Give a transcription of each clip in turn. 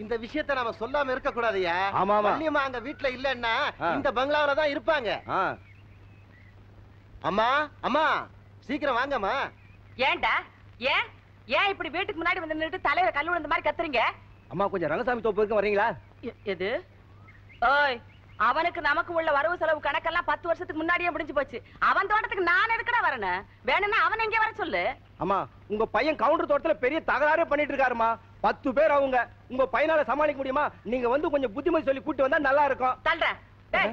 இந்த விஷயத்தை நாம சொல்லாம இருக்க கூடாதுயா. ஆமா வள்ளியம்மா அங்க வீட்டுல இல்லன்னா இந்த பங்களாவில தான் இருப்பாங்க. அம்மா அம்மா சீக்கிரம் வாங்கம்மா. ஏன்டா ஏன் ஏன் இப்படி வீட்டுக்கு முன்னாடி வந்து நின்னுட்டு தலையில கல்லு விழுந்த மாதிரி கத்துறீங்க? அம்மா கொஞ்சம் ரங்கசாமி தோப்பு வரைக்கும் வரீங்களா? எது? ஓய், அவனுக்கு நமக்கு உள்ள வரவு செலவு கணக்கெல்லாம் 10 வருஷத்துக்கு முன்னாடியே முடிஞ்சு போச்சு. அவன் தோட்டத்துக்கு நான் எதுக்குடா வரணும்? வேணும்னா அவன் எங்க வர சொல்லு. அம்மா உங்க பையன் கவுண்டர் தோட்டத்துல பெரிய தகராறே பண்ணிட்டு இருக்காருமா. 10 பேர் அவங்க. உங்க பையனால சமாளிக்க முடியுமா? நீங்க வந்து கொஞ்சம் புத்திமதி சொல்லி கூட்டி வந்தா நல்லா இருக்கும். தல்ற. டேய்,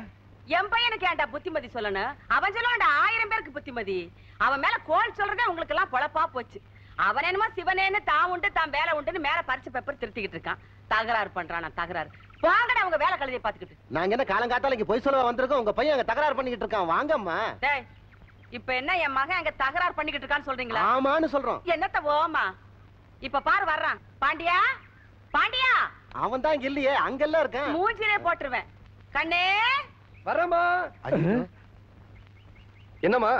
என் பையனுக்கு ஏன்டா புத்திமதி சொல்லணும்? அவன் சொல்லுவான்டா 1000 பேருக்கு புத்திமதி. அவன் மேல கோல் சொல்றதே உங்களுக்கு எல்லாம் பொழப்பா போச்சு. அவன் என்னமோ சிவனேன்னு தான் உண்டு தான் வேலை உண்டுன்னு மேல பறிச்சு பேப்பர் திருத்திக்கிட்டு இருக்கான். தகராறு பண்றானா தகராறு. வாங்கடா உங்க வேலை கழுதையை பாத்துக்கிட்டு. நாங்க என்ன காலங்காத்தால போய் சொல்ல வந்திருக்கோம். உங்க பையன் அங்க தகராறு பண்ணிக்கிட்டு இருக்கான். வாங்கம்மா. டேய், இப்ப என்ன என் மகன் அங்க தகராறு பண்ணிக்கிட்டு இருக்கான்னு சொல்றீங்களா? ஆமான்னு சொல்றோம். என்னத்த ஓமா? இப்ப பாரு வர்றான். பாண்டியா பாண்டியா. அவன் தான் இங்க இல்லையே, அங்கெல்லாம் இருக்கான். மூஞ்சிலே போட்டுருவேன். கண்ணே வரமா. என்னம்மா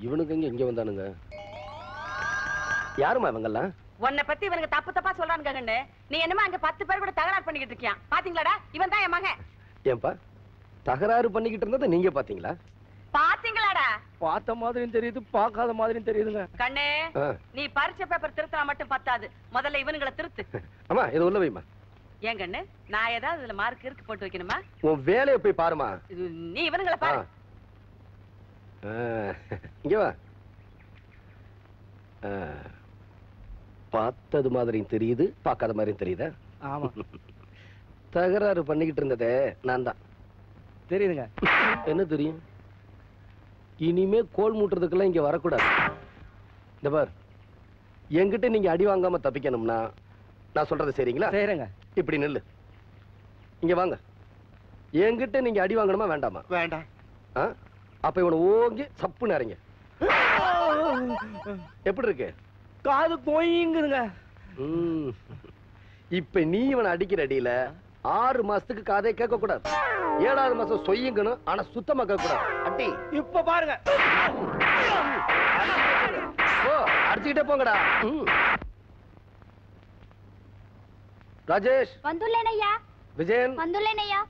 இவனுக்கு இங்க வந்தானுங்க? யாருமா இவங்கெல்லாம்? உன்னை பத்தி இவனுக்கு தப்பு தப்பா சொல்றானுங்க கண்ணு. நீ என்னமா அங்க 10 பேர் கூட தகராறு பண்ணிக்கிட்டு இருக்கியா? பாத்தீங்களாடா? இவன் தான் என் மகன். ஏன்பா தகராறு பண்ணிக்கிட்டு இருந்ததை நீங்க பாத்தீங்களா? பாத்தீங்களாடா? பார்த்த மாதிரியும் தெரியுது, பார்க்காத மாதிரியும் தெரியுதுங்க. கண்ணே, நீ பரிச்சை பேப்பர் திருத்தா மட்டும் பத்தாது. முதல்ல இவனுங்களை திருத்து. அம்மா இதை உள்ள வைமா. ஏன் கண்ணு, நான் ஏதாவது இதுல மார்க் இருக்கு போட்டு வைக்கணுமா? உன் வேலையை போய் பாருமா. நீ இவனுங்களை பாரு. இங்க வா. பார்த்தது மாதிரியும் தெரியுது, பார்க்காத மாதிரியும் தெரியுதா? ஆமா. தகராறு பண்ணிக்கிட்டு இருந்ததே நான் தான். தெரியுதுங்க. என்ன தெரியும்? இனிமே கோல் மூட்டுறதுக்கெல்லாம் இங்க வரக்கூடாது. இந்த பார், என்கிட்ட நீங்க அடி வாங்காம தப்பிக்கணும்னா நான் சொல்றது சரிங்களா? சரிங்க. இப்படி நில்லு. இங்க வாங்க. என்கிட்ட நீங்க அடி வாங்கணுமா வேண்டாமா? வேண்டாம். அப்ப இவனை ஓங்கி சப்புன்னு இறங்க. எப்படி இருக்கு? காது கோயிங்குதுங்க. இப்ப நீ இவனை அடிக்கிற அடியில 6 மாசத்துக்கு காதை கேட்க கூடாது. 7வது மாசம் சொய்யுங்கணும், ஆனா சுத்தமா கேட்க கூடாது. அடி இப்ப பாருங்க. அடிச்சுக்கிட்டே போங்கடா. ராஜேஷ் வந்துள்ளேனையா. விஜயன் வந்துள்ளேனையா.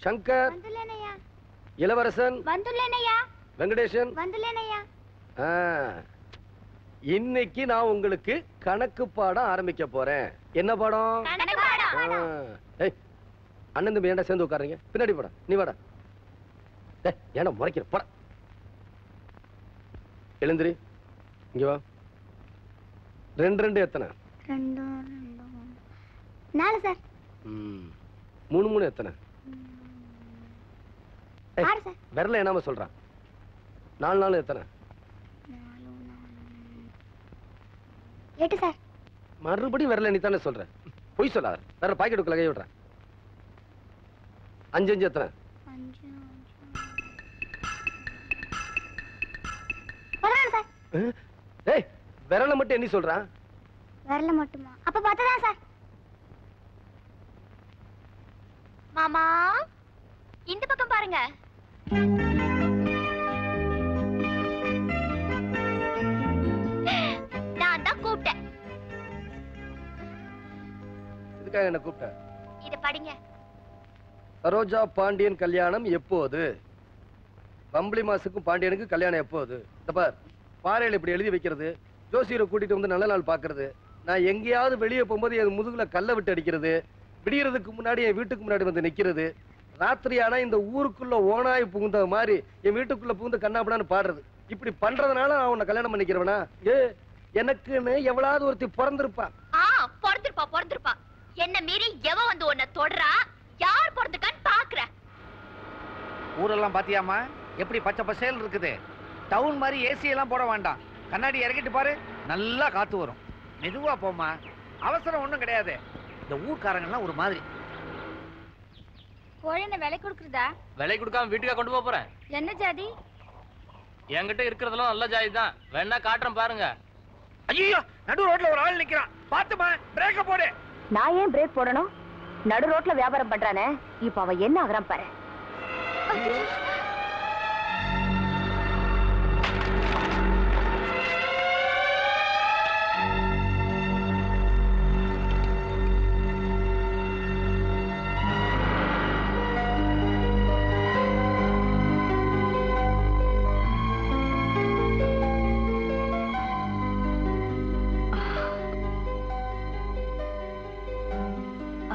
சங்கர் வந்துள்ளேனையா. இளவரசன் வந்துள்ளேனையா. வெங்கடேசன் வந்துள்ளேனையா. இன்னைக்கு நான் உங்களுக்கு கணக்கு பாடம் ஆரம்பிக்க போறேன். என்ன பாடம்? அண்ணன் தம்பி ஏன்டா சேர்ந்து உட்காருங்க? பின்னாடி போட. நீ வாடா. ஏன்னா முறைக்கிற போட. எழுந்திரி. இங்க வா. 2 2 எத்தனை? 2 4 சார். 3 3 எத்தனை? 6 சார். விரல என்னமா சொல்றான்? 4 4 எத்தனை? 8 சார். மறுபடியும் விரல நீ தானே சொல்ற. பொய் சொல்லாத. வேற பாக்கெட்டுக்குள்ள கை விடுறேன். 5 5 எத்தனை? 5 11 சார். ஏய் விரல மட்டும் என்ன சொல்றான்? விரல மட்டுமா? அப்ப 10 தான் சார். மாமா இந்த பக்கம் பாருங்க. நான் தான் கூப்பிட்டேன். இதுக்காக என்ன கூப்பிட்ட? இத படிங்க. சரோஜா பாண்டியன் கல்யாணம் எப்போது? பம்பளி மாசுக்கும் பாண்டியனுக்கு கல்யாணம் எப்போது? இந்த பார், பாறையில இப்படி எழுதி வைக்கிறது, ஜோசியரை கூட்டிட்டு வந்து நல்ல நாள் பாக்குறது, நான் எங்கேயாவது வெளியே போகும்போது என் முதுகுல கல்ல விட்டு அடிக்கிறது, விடியறதுக்கு முன்னாடி என் வீட்டுக்கு முன்னாடி வந்து நிக்கிறது, ராத்திரி ஆனா இந்த ஊருக்குள்ள ஓனாய் புகுந்த மாதிரி என் வீட்டுக்குள்ள புகுந்து கண்ணாபடான்னு பாடுறது, இப்படி பண்றதுனால நான் உன்னை கல்யாணம் பண்ணிக்கிறவனா? எனக்குன்னு எவ்வளவு ஒருத்தி பிறந்திருப்பா. பிறந்திருப்பா. என்ன மீறி எவ வந்து உன்னை தொடரா? யார் பிறந்துக்கான்னு பாக்குற? ஊரெல்லாம் பாத்தியாமா? எப்படி பச்சை பசேல் இருக்குது. டவுன் மாதிரி ஏசி எல்லாம் போட வேண்டாம். கண்ணாடி இறக்கிட்டு பாரு, நல்லா காத்து வரும். மெதுவா போமா, அவசரம் ஒண்ணும் கிடையாது. இந்த ஊர்க்காரங்க எல்லாம் ஒரு மாதிரி. கோழி என்ன விலை கொடுக்குறதா? விலை கொடுக்காம வீட்டுக்கா கொண்டு போறேன். என்ன ஜாதி? என்கிட்ட இருக்கிறதெல்லாம் நல்ல ஜாதி தான். வேணா காட்டுறேன் பாருங்க. ஐயோ, நடு ரோட்ல ஒரு ஆள் நிக்கிறான். பாத்துமா, பிரேக்க போடு. நான் ஏன் பிரேக் போடணும்? நடு ரோட்ல வியாபாரம் பண்றானே, இப்ப அவன் என்ன ஆகுறான் பாரு.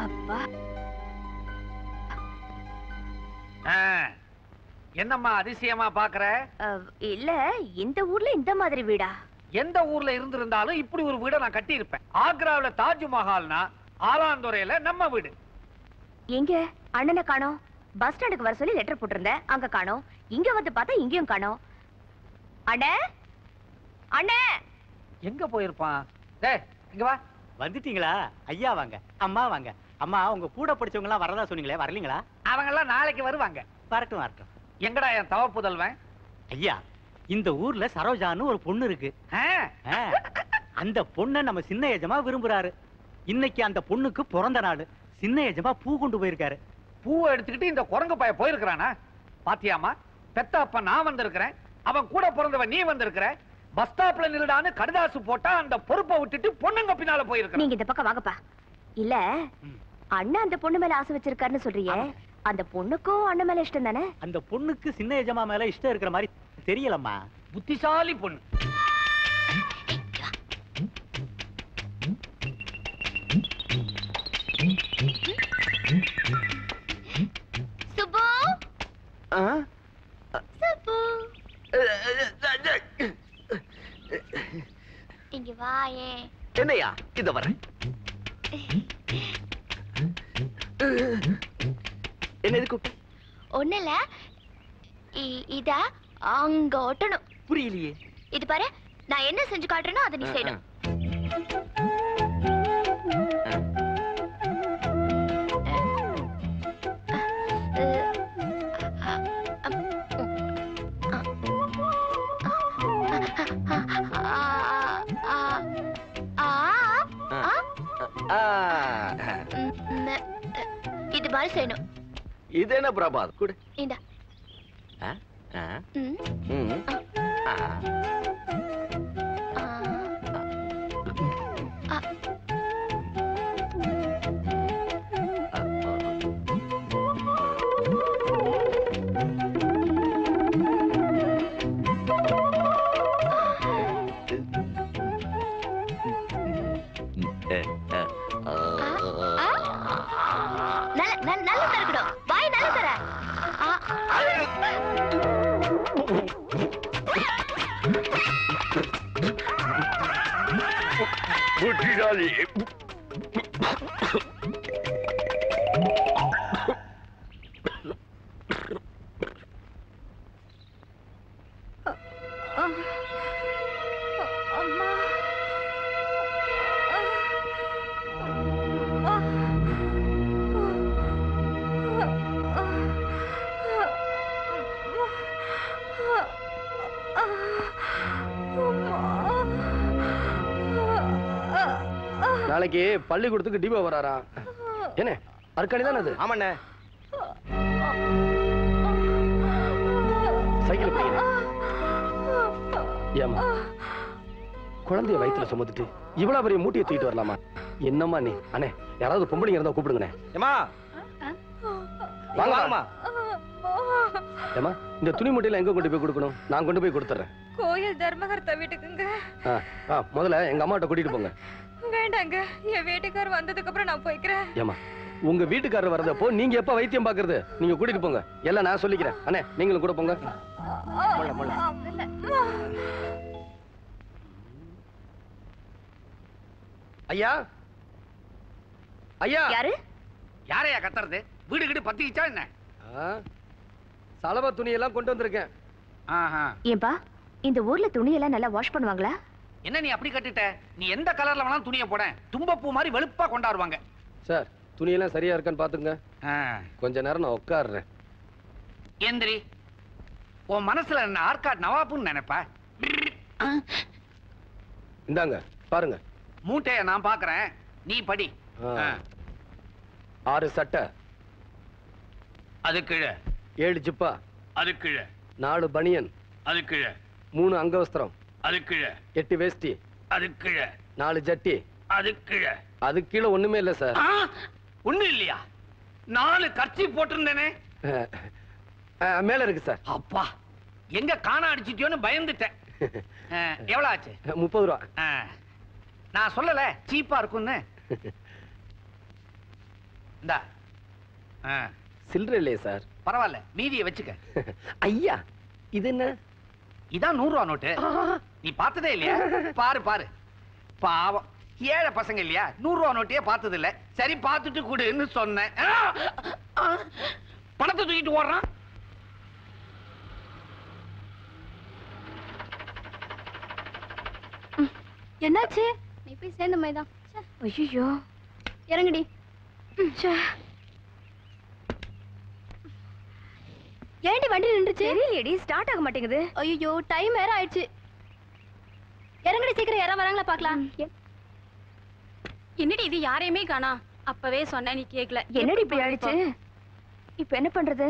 அப்பா என்னம்மா அதிசயமா பாக்குற? இல்ல, இந்த ஊர்ல இந்த மாதிரி வீடா? எந்த ஊர்ல இருந்திருந்தாலும் இப்படி ஒரு வீட நான் கட்டி இருப்பேன். ஆக்ராவில தாஜ்மஹால்னா ஆலாந்துறையில நம்ம வீடு. எங்க அண்ணனை காணோம்? பஸ் ஸ்டாண்டுக்கு வர சொல்லி லெட்டர் போட்டிருந்தேன், அங்க காணோம். இங்க வந்து பார்த்தா இங்கேயும் காணோம். அண்ணே அண்ணே எங்க போயிருப்பான்? டேய் இங்க வா. வந்துட்டீங்களா? ஐயா வாங்க, அம்மா வாங்க. அம்மா, உங்க கூட படிச்சவங்க எல்லாம் வரதா சொன்னீங்களே, வரலீங்களா? அவங்க எல்லாம் நாளைக்கு வருவாங்க. வரட்டும் வரட்டும். எங்கடா என் தவ புதல்வன்? ஐயா, இந்த ஊர்ல சரோஜான்னு ஒரு பொண்ணு இருக்கு. அந்த பொண்ணை நம்ம சின்ன எஜமா விரும்புறாரு. இன்னைக்கு அந்த பொண்ணுக்கு பிறந்த நாள். சின்ன எஜமா பூ கொண்டு போயிருக்காரு. பூவை எடுத்துக்கிட்டு இந்த குரங்கு பைய போயிருக்கிறானா? பாத்தியாமா, பெத்த அப்ப நான் வந்திருக்கிறேன், அவன் கூட பிறந்தவன் நீ வந்திருக்கிற. பஸ் ஸ்டாப்ல நில்லுடான்னு கடுதாசு போட்டா அந்த பொறுப்பை விட்டுட்டு பொண்ணுங்க பின்னால போயிருக்க. நீங்க இந்த பக்கம் வாங்கப்பா. இல்ல, அண்ணன் அந்த பொண்ணு மேல ஆசை வச்சிருக்காருன்னு சொல்றீங்க. அந்த பொண்ணுக்கும் அண்ணன் மேல இஷ்டம் தானே? அந்த பொண்ணுக்கு சின்ன எஜமா மேல இஷ்டம் இருக்கிற மாதிரி தெரியலம்மா. புத்திசாலி பொண்ணு. சுப்பு சுப்பு இங்க வாயே. என்னையா இத வரேன். என்ன கூப்பிட்டு? ஒண்ணுல இத அங்க ஒட்டணும். புரியலையே. இது பாரு, நான் என்ன செஞ்சு காட்டுறேனோ அதை நீ செய்யணும். இது மாதிரி செய்யணும். இது என்ன பிரபாத் கூட இந்த நல்ல தரக்கணும். வாய் நல்ல தர. புத்திசாலி. நாளைக்கு பள்ளிக்கூடத்துக்கு டிபோ வராரா? என்ன அர்க்காணி தானே அது? ஆமாண்ணே. சைக்கிள் போய் ஏமா குழந்தைய வயிற்றுல சுமந்துட்டு இவ்வளவு பெரிய மூட்டையை தூக்கிட்டு வரலாமா? என்னம்மா நீ? அண்ணே, யாராவது பொம்பளைங்க இருந்தா கூப்பிடுங்கண்ணே. ஏமா வாங்கம்மா. ஏமா, இந்த துணி மூட்டையில எங்க கொண்டு போய் கொடுக்கணும்? நான் கொண்டு போய் கொடுத்துறேன். கோயில் தர்மகர்த்தா வீட்டுக்குங்க. முதல்ல எங்க அம்மாட்ட கூட்டிட்டு போங்க. வேண்டாங்க, என் வீட்டுக்காரர் வந்ததுக்கு அப்புறம் நான் போய்க்கிறேன். ஏமா, உங்க வீட்டுக்காரர் வரதப்போ நீங்க எப்ப வைத்தியம் பாக்குறது? நீங்க கூட்டிட்டு போங்க, எல்லாம் நான் சொல்லிக்கிறேன். அண்ணே, நீங்களும் கூட போங்க. ஐயா, ஐயா. யாரு? யாரையா கத்துறது? வீடு கிட்ட பத்திக்கிச்சா என்ன? சலவை துணியெல்லாம் கொண்டு வந்திருக்கேன். ஏன்பா, இந்த ஊர்ல துணியெல்லாம் நல்லா வாஷ் பண்ணுவாங்களா? என்ன நீ அப்படி கட்டிட்ட? நீ எந்த கலர்ல வேணாலும் துணியை போட, தும்பப்பூ மாதிரி வெளுப்பா கொண்டாடுவாங்க. சார், துணியெல்லாம் சரியா இருக்கான்னு பாத்துங்க. கொஞ்ச நேரம் நான் உட்காடுறேன். எந்திரி. உன் மனசுல என்ன ஆர்காட் நவாப்புன்னு நினைப்ப? இந்தாங்க பாருங்க. மூட்டைய நான் பாக்குறேன், நீ படி. 6 சட்டை, அது கீழே 7 ஜிப்பா, அது கீழே 4 பனியன், அது கீழே 3 அங்கவஸ்திரம், அது கீழே 8 வேஷ்டி, அது கீழே 4 ஜட்டி, அது கீழே. அது கீழே ஒண்ணுமே இல்ல சார். ஒண்ணு இல்லையா? 4 கர்ச்சி போட்டிருந்தேனே. மேல இருக்கு சார். அப்பா, எங்க காண அடிச்சிட்டியோன்னு பயந்துட்டேன். எவ்வளவு ஆச்சு? 30 ரூபா. நான் சொல்லல சீப்பா இருக்கும்னு. இந்தா. சில்லறை இல்லையே சார். பரவாயில்ல, மீதியை வச்சுக்க. ஐயா, இது என்ன? இதான் 100 ரூபா நோட்டு. நீ பார்த்ததே இல்லையா? பாரு பாரு. பாவம், ஏழை பசங்க இல்லையா? 100 ரூபா நோட்டையே பார்த்தது இல்ல. சரி, பார்த்துட்டு கூடுன்னு சொன்னேன். பணத்தை தூக்கிட்டு ஓடுறான். என்னாச்சு? நீ போய் சேர்ந்த மாதிரி தான். ஐயோ, இறங்குடி. ஏண்டி வண்டி நின்றுச்சு? தெரியலையேடி, ஸ்டார்ட் ஆக மாட்டேங்குது. ஐயோ, டைம் வேற ஆயிடுச்சு. இறங்குடி, சீக்கிரம் யாரா வராங்களா பாக்கலாம். என்னடி இது, யாரையுமே காணா. அப்பவே சொன்ன, நீ கேக்கல. என்னடி இப்படி ஆயிடுச்சு? இப்ப என்ன பண்றது?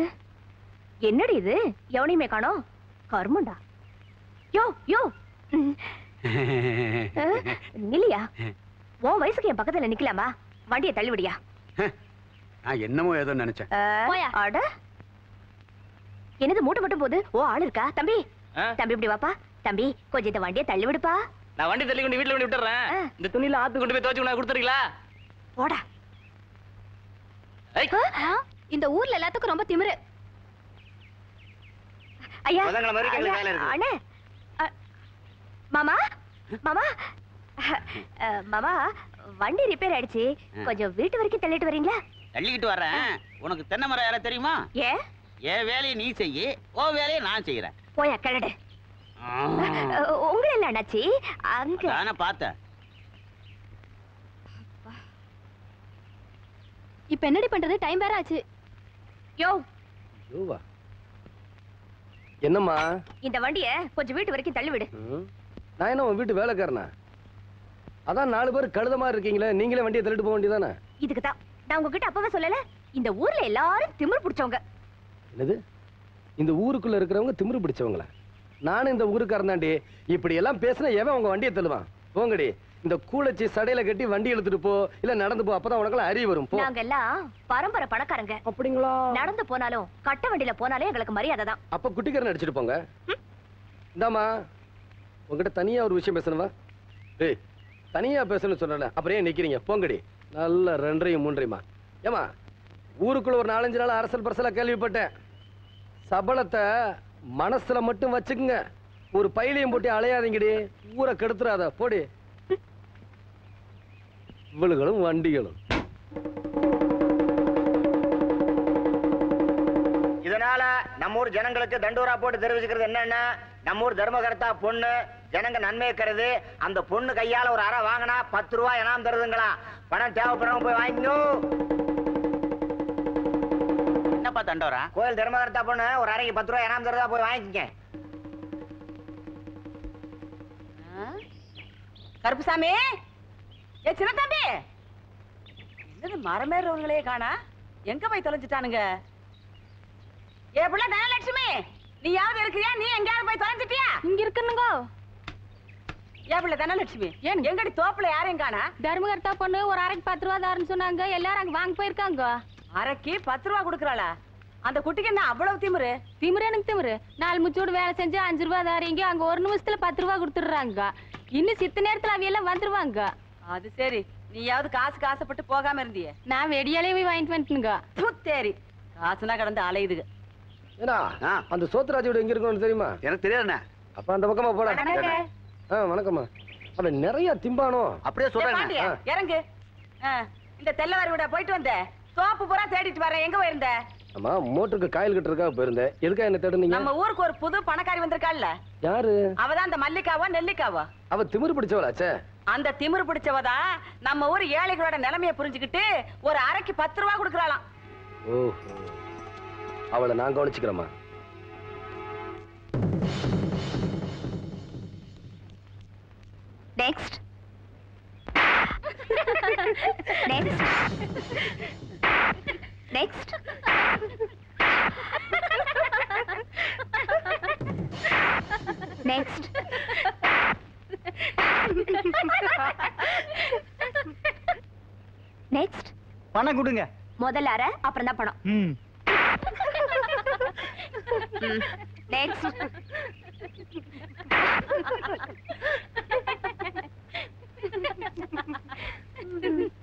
என்னடி இது, எவனையுமே காணோம். கர்மண்டா. யோ யோ, நில்லியா. உன் வயசுக்கு என் பக்கத்துல நிக்கலாமா? வண்டியை தள்ளிவிடியா. நான் என்னமோ ஏதோ நினைச்சேன். அட, என்னது மூட்டை மட்டும் போகுது? ஓ, ஆள் இருக்கா? தம்பி தம்பி இப்படி வாப்பா. தம்பி, கொஞ்சம் இந்த வண்டியை தள்ளி விடுப்பா. நான் வண்டி தள்ளி கொண்டு வீட்டுல கொண்டு விட்டுறேன். இந்த துணியில ஆத்து கொண்டு போய் துவைச்சு நான் கொடுத்துறீங்களா? போடா. இந்த ஊர்ல எல்லாத்துக்கும் ரொம்ப திமிரு. ஐயா, வேலை இருக்கு. அண்ணே, மாமா மாமா மாமா, வண்டி ரிப்பேர் ஆயிடுச்சு. கொஞ்சம் வீட்டு வரைக்கும் தள்ளிட்டு வரீங்களா? தள்ளிக்கிட்டு வர்றேன். உனக்கு தென்னை மரம் யார தெரியுமா? ஏன்? என் வேலையை நீ செய்யி, ஓ வேலையை நான் செய்யறேன். போயா கழடு. உங்களை இல்ல அண்ணாச்சி, அங்க நானே பார்த்தேன். இப்ப என்னடி பண்றது? டைம் வேற ஆச்சு. யோ, யோவா, என்னம்மா? இந்த வண்டியை கொஞ்சம் வீட்டு வரைக்கும் தள்ளி விடு. நான் என்ன உன் வீட்டு வேலைக்காரனா? அதான் 4 பேர் கழுத மாதிரி இருக்கீங்களே, நீங்களே வண்டியை தள்ளிட்டு போக வேண்டியதானே? இதுக்கு தான் நான் உங்ககிட்ட அப்பவே சொல்லல, இந்த ஊர்ல எல்லாரும் திமிரு பிடிச்சவங்க. என்னது? இந்த ஊருக்குள்ள இருக்கிறவங்க திமிரு பிடிச்சவங்களா? நானும் இந்த ஊருக்காரன் தாண்டி. இப்படி எல்லாம் பேசினா எவன் உங்க வண்டியை தள்ளுவான்? போங்கடி, இந்த கூலச்சி சடையில கட்டி வண்டி எடுத்துட்டு போ, இல்ல நடந்து போ. அப்பதான் உனக்கு அறிவு வரும். போ. நாங்க எல்லாம் பரம்பரை பணக்காரங்க. அப்படிங்களா? நடந்து போனாலும் கட்ட வண்டியில போனாலும் எங்களுக்கு மரியாதை தான். அப்ப குட்டிக்காரன் அடிச்சிட்டு போங்க. இந்தாமா, உங்ககிட்ட தனியா ஒரு விஷயம் பேசணுமா? டேய், தனியா பேசணும்னு சொன்னல, அப்புறம் ஏன் நிக்கிறீங்க? போங்கடி. நல்ல 2 3 ஏமா, ஊருக்குள்ள ஒரு 4 5 நாள் அரசல் பரசலா கேள்விப்பட்டேன். சபலத்தை மனசுல மட்டும் வச்சுக்குங்க. ஒரு பையிலையும் போட்டு அலையாதீங்கடி, ஊரை கெடுத்துறாத. போடி. இவளுகளும் வண்டிகளும். இதனால நம்ம ஊர் ஜனங்களுக்கு தண்டூரா போட்டு தெரிவிச்சுக்கிறது என்னன்னா, நம்ம ஊர் தர்மகர்த்தா பொண்ணு ஜனங்க நன்மை கருது. அந்த பொண்ணு கையால ஒரு அறை வாங்கினா 10 ரூபாய் இனாம் தருதுங்களா. பணம் தேவைப்படுறவங்க போய் வாங்கிக்கோ. என்னப்பா தண்டோரா? கோயில் தர்மகர்த்தா பொண்ணு ஒரு அறைக்கு 10 ரூபாய் இனாம் தருதா, போய் வாங்கிக்க. கருப்புசாமி, ஏ சின்ன தம்பி, என்னது மரமேறவங்களே காணா? எங்க போய் தொலைஞ்சிட்டானுங்க? ஏ புள்ள தனலட்சுமி, நீ யாவது இருக்கிறியா? நீ எங்கயாவது போய் தொலைஞ்சிட்டியா? இங்க இருக்குனுங்க. ஏ புள்ள தனலட்சுமி, எங்கடி தோப்புல யாரையும் காணா? தர்மகர்த்தா பொண்ணு ஒரு அரைக்கு 10 ரூபா தாருன்னு சொன்னாங்க. எல்லாரும் அங்க வாங்க போயிருக்காங்க. அரைக்கு 10 ரூபா கொடுக்கறாளா? அந்த குட்டிக்கு என்ன அவ்வளவு திமிரு? திமிரு எனக்கு திமிரு. 4 முச்சோடு வேலை செஞ்சு 5 ரூபா தாரீங்க. அங்க 1 நிமிஷத்துல 10 ரூபா கொடுத்துடுறாங்க. இன்னும் சித்த நேரத்துல அவையெல்லாம் வந்துருவாங்க. அது சரி, நீயாவது காசுக்கு ஆசைப்பட்டு போகாம இருந்தியே. நான் வெடியாலே போய் வாங்கிட்டு வந்துட்டுங்க. சரி, காசுனா கடந்து அலையுதுங்க. ஏன்னா அந்த சோத்ராஜ் வீடு எங்க இருக்குன்னு தெரியுமா? எனக்கு தெரியாதுண்ணே. அப்ப அந்த பக்கமா போட. வணக்கம்மா. அப்ப நிறைய திம்பானோ? அப்படியே சொல்றேன். இறங்கு. இந்த தெல்லவாரி விட போயிட்டு வந்த சோப்பு பூரா தேடிட்டு வரேன். எங்க போயிருந்த? ஆமா, மோட்டருக்கு காயில் கட்டுறதுக்காக போயிருந்தேன். எதுக்கா என்ன தேடுனீங்க? நம்ம ஊருக்கு ஒரு புது பணக்காரி வந்திருக்காள்ல. யாரு? அவதான் அந்த மல்லிகாவா நெல்லிக்காவா? அவ திமிரு பிடிச்சவளாச்சே. அந்த திமிரு பிடிச்சவதான் நம்ம ஊர் ஏழைகளோட நிலைமைய புரிஞ்சுக்கிட்டு ஒரு அரைக்கு 10 ரூபா கொடுக்கறாளாம். ஓஹோ, அவளை நான் கவனிச்சுக்கிறேம்மா. Next next next next next. பணம் கொடுங்க. முதல்ல அரை, அப்புறம் தான் பணம். நெக்ஸ்ட்.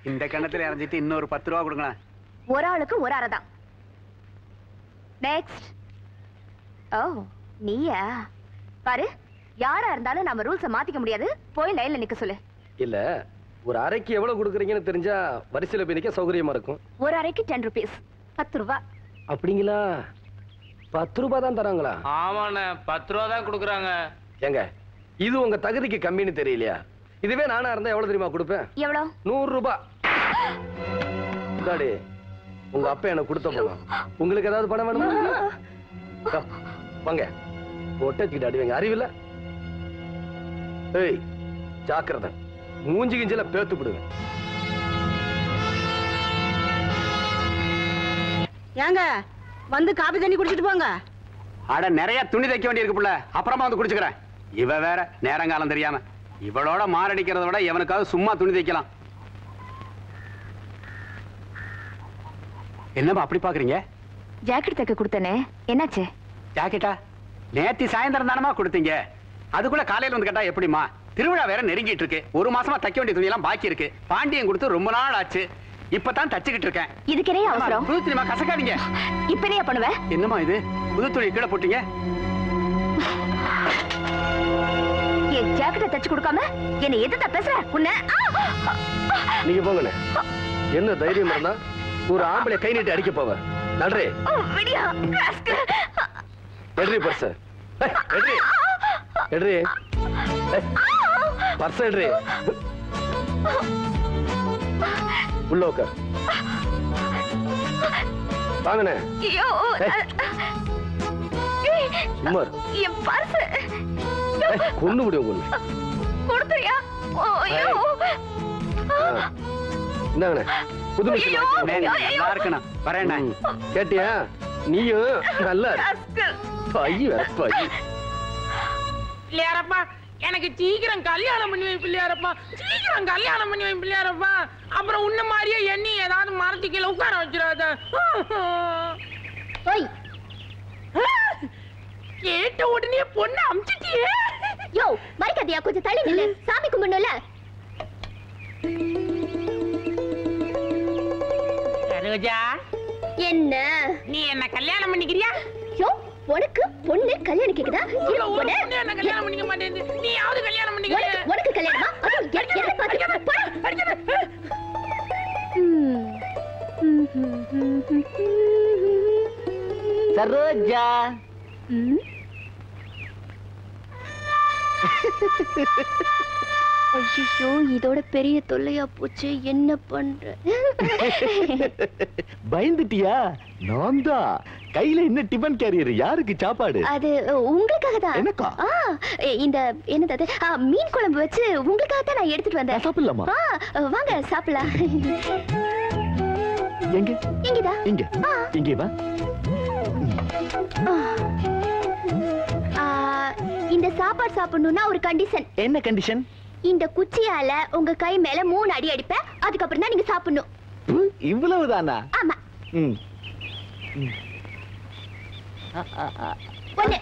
இந்த கணத்துல இறஞ்சிட்டு இன்னொரு 10 ரூபா கொடுங்களேன். ஒரு ஆளுக்கு ஒரு அறை தான். நெக்ஸ்ட். ஓ நீயா? பாரு, யாரா இருந்தாலும் நம்ம ரூல்ஸ மாத்திக்க முடியாது. போய் லைன்ல நிக்க சொல்லு. இல்ல, ஒரு அறைக்கு எவ்வளவு கொடுக்குறீங்கன்னு தெரிஞ்சா வரிசையில போய் நிக்க சௌகரியமா இருக்கும். ஒரு அறைக்கு 10 rupees, 10 ரூபாய். அப்படிங்களா? 10 ரூபாய் தான் தராங்களா? ஆமாண்ணே, 10 ரூபா தான் கொடுக்குறாங்க. ஏங்க, இது உங்க தகுதிக்கு கம்மின்னு தெரியலையா? இதுவே நானா இருந்தா எவ்வளவு தெரியுமா கொடுப்பேன்? எவ்வளவு? 100 ரூபாய். டாடி, உங்க அப்பா எனக்கு கொடுத்த பணம். உங்களுக்கு ஏதாவது பணம் வேணுமா? வாங்க, ஒட்டச்சுக்கிட்டு அடிவீங்க, அறிவில்ல? ஏய், ஜாக்கிரதை, மூஞ்சி கிஞ்சில பேத்து விடுவேன். ஏங்க வந்து காபி தண்ணி குடிச்சிட்டு போங்க. அட நிறைய துணி தைக்க வேண்டியிருக்கு புள்ள, அப்புறமா வந்து குடிச்சுக்கிறேன். இவ வேற நேரங்காலம் தெரியாம இவளோட மாரடிக்கிறத விட எவனுக்காவது சும்மா துணி தைக்கலாம். என்னப்பா அப்படி பாக்குறீங்க? ஜாக்கெட் தைக்க கொடுத்தனே, என்னாச்சு? ஜாக்கெட்டா? நேத்தி சாயந்தரம் தானமா கொடுத்தீங்க, அதுக்குள்ள காலையில வந்து கேட்டா எப்படிமா? திருவிழா வேற நெருங்கிட்டு இருக்கு, ஒரு மாசமா தைக்க வேண்டிய துணி எல்லாம் பாக்கி இருக்கு. பாண்டியன் கொடுத்து ரொம்ப நாள் ஆச்சு, இப்பதான் தச்சுக்கிட்டு இருக்கேன். இதுக்கு என்ன அவசரம்? புது துணிமா கசக்காதீங்க. இப்ப என்ன பண்ணுவ? என்னமா இது, புது துணி கீழே போட்டீங்க? என் ஜாக்கெட்டை தச்சு கொடுக்காம என்ன எதுதா பேசுற? உன்னை நீங்க போங்கண்ணே. என்ன தைரியம் இருந்தா ஒரு ஆம்பளை கை நீட்டி அடிக்க போவ? நன்றி. எட்ரி பர்ஸ், எட்ரி எட்ரி பர்ஸ், எட்ரி. உள்ள உட்கார். வாங்கண்ணே. சும்மா என் பர்ஸ் கொண்டு முடியும் கொண்டு கொடுத்துறியா? என்னங்கண்ணே, புது மிஷின் நல்லா இருக்கணும். வரேன். கேட்டியா? நீயும் நல்லா பைய வேற பைய. பிள்ளையாரப்பா, எனக்கு சீக்கிரம் கல்யாணம் பண்ணி வை பிள்ளையாரப்பா, சீக்கிரம் கல்யாணம் பண்ணி வை பிள்ளையாரப்பா. அப்புறம் உன்ன மாதிரியே எண்ணி ஏதாவது மரத்துக்கீழ உட்கார வச்சிடாத. கேட்ட உடனே பொண்ணு அமிச்சிட்டியே. யோ மறைக்காதியா, கொஞ்சம் தள்ளி நில்லு, சாமி கும்பிடணும்ல. ரோஜா, என்ன நீ என்ன கல்யாணம் பண்ணிக்கிறியா? யோ உனக்கு பொண்ணு கல்யாணம் கேக்குதா? என்ன கல்யாணம் பண்ணிக்க மாட்டேங்குது, நீ யாவது கல்யாணம் பண்ணிக்கிறியா? உனக்கு கல்யாணமா? சரோஜா, ஐயோ இதோட பெரிய தொல்லையா போச்சு, என்ன பண்ற? பயந்துட்டியா? நான் தான். கையில என்ன டிபன் கேரியர், யாருக்கு சாப்பாடு? அது உங்களுக்காக தான். எனக்கா? இந்த என்னது மீன் குழம்பு வச்சு உங்களுக்காக தான் நான் எடுத்துட்டு வந்தேன். சாப்பிடலாமா? வாங்க சாப்பிடலாம். எங்க? இங்கதா. இங்க இங்கே வா. இந்த சாப்பாடு சாப்பிடணும்னா ஒரு கண்டிஷன். என்ன கண்டிஷன்? இந்த குச்சியால உங்க கை மேல 3 அடி அடிப்பேன், அதுக்கப்புறம் தான் நீங்க சாப்பிடணும். இவ்வளவுதானா? ஆமா. ஒண்ணு.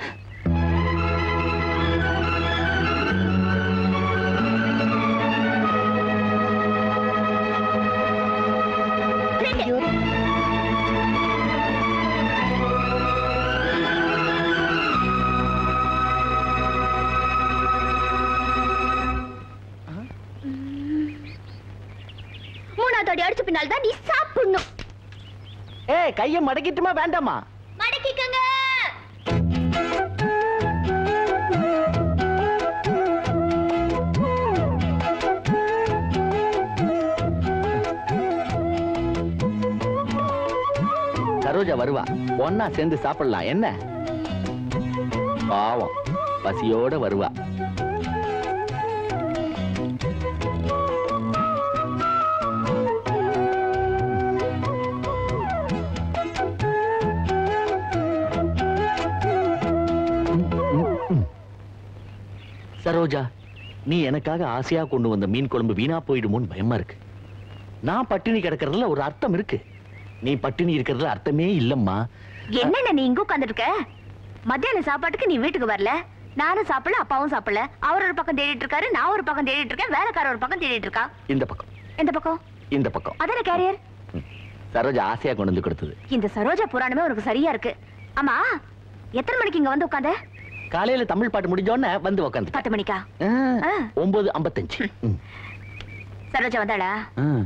மூணாவது அடிச்ச பின்னால் தான் நீ சாப்பிடணும். ஏய், கைய மடக்கிட்டுமா வேண்டாமா? மடக்கிக்கங்க. சரோஜா வருவா, ஒன்னா சேர்ந்து சாப்பிடலாம். என்ன பாவம், பசியோட வருவா. சரோஜா, நீ எனக்காக ஆசையா கொண்டு வந்த மீன் குழம்பு வீணா போயிடுமோன்னு பயமா இருக்கு. நான் பட்டினி கிடக்கிறதுல ஒரு அர்த்தம் இருக்கு, நீ பட்டினி இருக்கிறதுல அர்த்தமே இல்லம்மா. என்ன நீ இங்க உட்கார்ந்துட்டு இருக்க? மத்தியான சாப்பாட்டுக்கு நீ வீட்டுக்கு வரல, நானும் சாப்பிடல, அப்பாவும் சாப்பிடல. அவர் ஒரு பக்கம் தேடிட்டு இருக்காரு, நான் ஒரு பக்கம் தேடிட்டு இருக்கேன், வேலைக்கார ஒரு பக்கம் தேடிட்டு இருக்கா. இந்த பக்கம். எந்த பக்கம்? இந்த பக்கம். அதான கேரியர். சரோஜா ஆசையா கொண்டு வந்து கொடுத்தது. இந்த சரோஜா புராணமே உனக்கு சரியா இருக்கு. ஆமா, எத்தனை மணிக்கு இங்க வந்து உட்கார்ந்த? காலையில தமிழ் பாட்டு முடிஞ்ச உடனே வந்து உட்காந்து. 10 மணிக்கா? 9:55. சரோஜா வந்தாளா?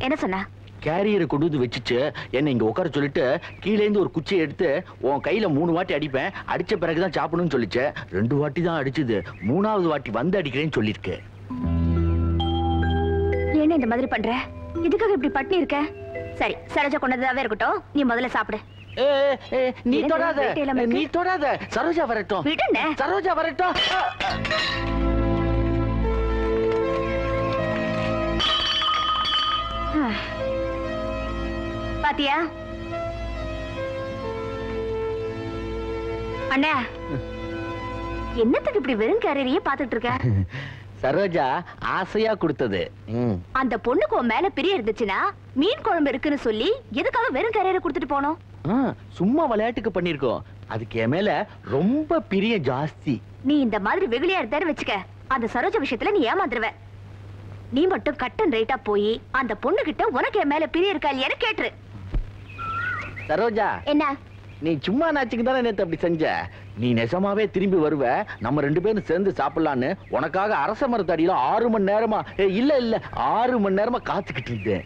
என்ன சொன்னா? கேரியரை கொண்டு வந்து வச்சுச்சு என்ன இங்க உட்கார சொல்லிட்டு கீழே இருந்து ஒரு குச்சியை எடுத்து உன் கையில 3 வாட்டி அடிப்பேன், அடிச்ச பிறகுதான் சாப்பிடணும்னு சொல்லிச்சு. 2 வாட்டி தான் அடிச்சது, 3ஆவது வாட்டி வந்து அடிக்கிறேன்னு சொல்லிருக்கு. என்ன இந்த மாதிரி பண்ற? இதுக்காக இப்படி பட்டினி இருக்க? சரி, சரோஜா கொண்டதாவே இருக்கட்டும், நீ முதல்ல சாப்பிடு. நீ தொடாத, நீ தொடாத. சரோஜா வரட்டும். விடுண்ணே. சரோஜா வரட்டும். பாத்தியா அண்ணா, என்னத்துக்கு இப்படி வெறும் கேரியரையே பாத்துட்டு இருக்க? சரோஜா ஆசையா கொடுத்தது. அந்த பொண்ணுக்கு உன் மேல பிரிய இருந்துச்சுன்னா மீன் குழம்பு இருக்குன்னு சொல்லி எதுக்காக வெறும் கேரியரை கொடுத்துட்டு போனோம்? சும்மா விளையாட்டுக்கு பண்ணிருக்கோம், அதுக்கு என் மேல ரொம்ப பிரிய ஜாஸ்தி. நீ இந்த மாதிரி வெகுளியா இருந்தாரு வச்சுக்க, அந்த சரோஜா விஷயத்துல நீ ஏமாந்துருவ. நீ மட்டும் கட்டன் ரைட்டா போய் அந்த பொண்ணு கிட்ட உனக்கு என் மேல பிரிய இருக்கா இல்லையான்னு கேட்டுரு. சரோஜா, என்ன நீ சும்மா நாச்சுக்கு தானே நேத்து அப்படி செஞ்ச? நீ நெசமாவே திரும்பி வருவ, நம்ம 2 பேரும் சேர்ந்து சாப்பிடலான்னு உனக்காக அரச மரத்தடியில 6 மணி நேரமா, இல்ல 6 மணி நேரமா காத்துக்கிட்டு இருந்தேன்.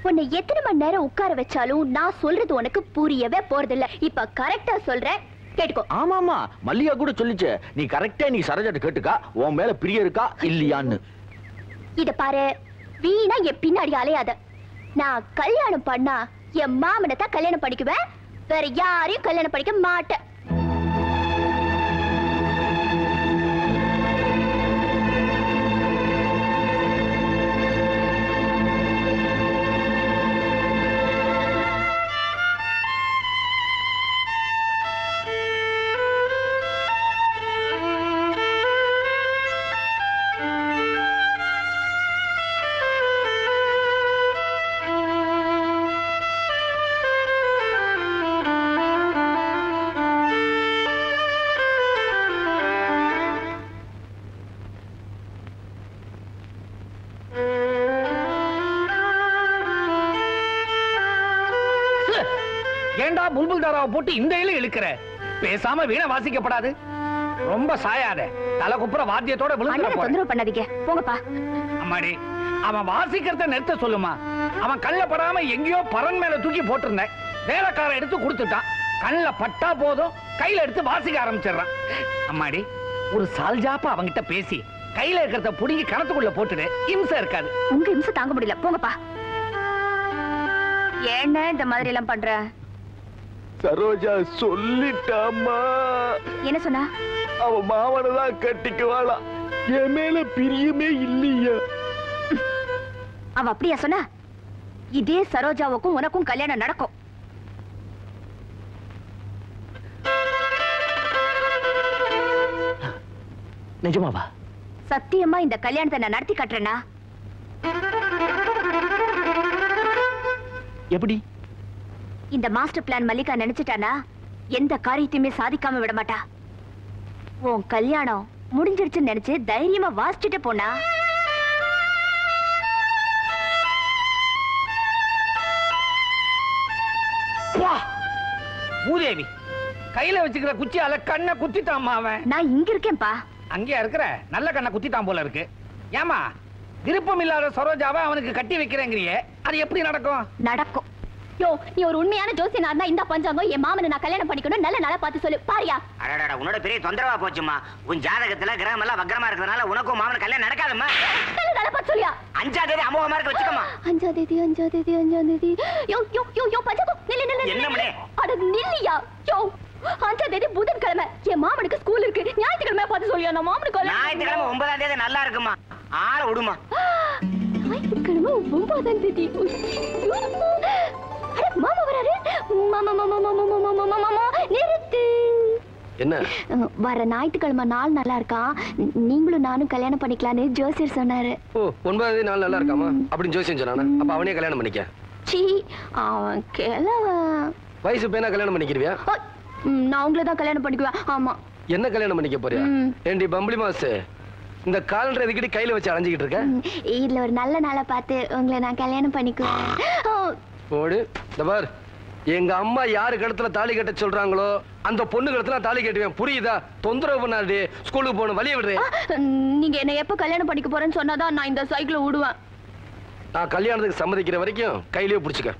உன்னை எத்தனை மணி நேரம் உட்கார வச்சாலும் நான் சொல்றது உனக்கு புரியவே போறதில்ல. இப்ப கரெக்டா சொல்றேன், கேட்டுக்கோ. ஆமாமா, மல்லிகா கூட சொல்லிச்சு, நீ கரெக்டா நீ சரோஜாட்ட கேட்டுக்கா உன் மேல பிரிய இருக்கா இல்லையான்னு. இத பாரு, வீணா என் பின்னாடி அலையாத. நான் கல்யாணம் பண்ணா என் மாமனை தான் கல்யாணம் பண்ணிக்குவேன், வேற யாரையும் கல்யாணம் பண்ணிக்க மாட்டேன். ஏண்டா புல்புல் தாராவை போட்டு இந்த இலை இழுக்கிற? பேசாம வீணை வாசிக்கப்படாது. ரொம்ப சாயாத, தலை குப்புற வாத்தியத்தோட விழுந்துற போற. தொந்தரவு பண்ணாதீங்க, போங்கப்பா. அம்மாடி, அவன் வாசிக்கிறத நிறுத்த சொல்லுமா. அவன் கல்ல படாம எங்கேயோ பரன் மேல தூக்கி போட்டிருந்தேன், வேலைக்காரன் எடுத்து கொடுத்துட்டான். கல்ல பட்டா போதும் கையில எடுத்து வாசிக்க ஆரம்பிச்சிடறான். அம்மாடி, ஒரு சால்ஜாப்பா அவங்கிட்ட பேசி கையில இருக்கிறத புடுங்கி கணத்துக்குள்ள போட்டுடு, இம்சை இருக்காது. உங்க இம்சை தாங்க முடியல, போங்கப்பா. என்ன இந்த மாதிரி எல்லாம் பண்ற? சரோஜா சொல்லிட்டாமா. என்ன சொன்னா? அவ மாவனதான் கட்டிக்குவாளா, என் மேல பிரியமே இல்லையா. அவ அப்படியா சொன்னா? இதே சரோஜாவுக்கும் உனக்கும் கல்யாணம் நடக்கும். நிஜமாவா? சத்தியமா இந்த கல்யாணத்தை நான் நடத்தி காட்டுறேனா? எப்படி? இந்த மாஸ்டர் பிளான் மல்லிகா நினைச்சிட்டானா எந்த காரியத்தையுமே சாதிக்காம விட மாட்டா. உன் கல்யாணம் முடிஞ்சிருச்சுன்னு நினைச்சு தைரியமா வாசிச்சுட்டு போனா. பூதேவி, கையில வச்சுக்கிற குச்சியால கண்ணை குத்திட்டாமா அவன். நான் இங்க இருக்கேன்பா. அங்கேயா இருக்கிற? நல்ல கண்ணை குத்திட்டான் போல இருக்கு. ஏமா, விருப்பம் இல்லாத சரோஜாவை அவனுக்கு கட்டி வைக்கிறேங்கிறியே, அது எப்படி நடக்கும்? நடக்கும். யோ, நீ ஒரு உண்மையான ஜோசியனா இருந்தா இந்த பஞ்சாங்கம் என் மாமனை நான் கல்யாணம் பண்ணிக்கணும், நல்ல நாளா பார்த்து சொல்லு. பாரியா? அடடா, உன்னோட பெரிய தொந்தரவா போச்சுமா. உன் ஜாதகத்துல கிரகம் எல்லாம் வக்ரமா இருக்கிறதுனால உனக்கும் மாமனுக்கு கல்யாணம் நடக்காதுமா. நல்ல நாளா பார்த்து சொல்லியா? 5ஆம் தேதி அமோகமா இருக்க வச்சுக்கமா. 5ஆம் தேதி. யோ பஞ்சாங்கம் நில்லு. என்ன மணி? அட நில்லியா. யோ, 5ஆம் தேதி புதன்கிழமை என் மாமனுக்கு ஸ்கூல் இருக்கு. ஞாயிற்றுக்கிழமை பார்த்து சொல்லியா? நான் மாமனுக்கு ஞாயிற்றுக்கிழமை 9ஆம் தேதி நல்லா இருக்குமா. ஆள விடுமா. ஞாயிற்றுக்கிழமை 9ஆம் தேதி. மாமா வராரு. மாமா நிறுத்து. என்ன? வர ஞாயிற்றுக்கிழமை நாள் நல்லா இருக்கா, நீங்களும் நானும் கல்யாணம் பண்ணிக்கலான்னு ஜோசியர் சொன்னாரு. ஓ, 9ஆம் நாள் நல்லா இருக்காமா அப்படின்னு ஜோசியம் சொன்னானா? அப்ப அவனே கல்யாணம் பண்ணிக்க. சீ, அவன் கிழவன். வயசு பையனா கல்யாணம் பண்ணிக்கிறியா? நான் உங்களை தான் கல்யாணம் பண்ணிக்குவேன். ஆமா. என்ன கல்யாணம் பண்ணிக்க போறியா? ஏண்டி பம்பளி மாசு, இந்த காலண்டர் எதுக்கிட்டு கையில வச்சு அலைஞ்சிக்கிட்டு இருக்க? இதுல ஒரு நல்ல நாளை பார்த்து உங்களை நான் கல்யாணம் பண்ணிக்குவேன். போடு. இந்த பார், எங்க அம்மா யாரு கழுத்துல தாலி கட்ட சொல்றாங்களோ அந்த பொண்ணு கழுத்துல தாலி கட்டுவேன். புரியுதா? தொந்தரவு பண்ணாடி. ஸ்கூலுக்கு போகணும், வழிய விடுறே. நீங்க என்ன எப்ப கல்யாணம் பண்ணிக்க போறேன்னு சொன்னாதான் நான் இந்த சைக்கிளை விடுவேன். நான் கல்யாணத்துக்கு சம்மதிக்கிற வரைக்கும் கையிலேயே பிடிச்சுக்க.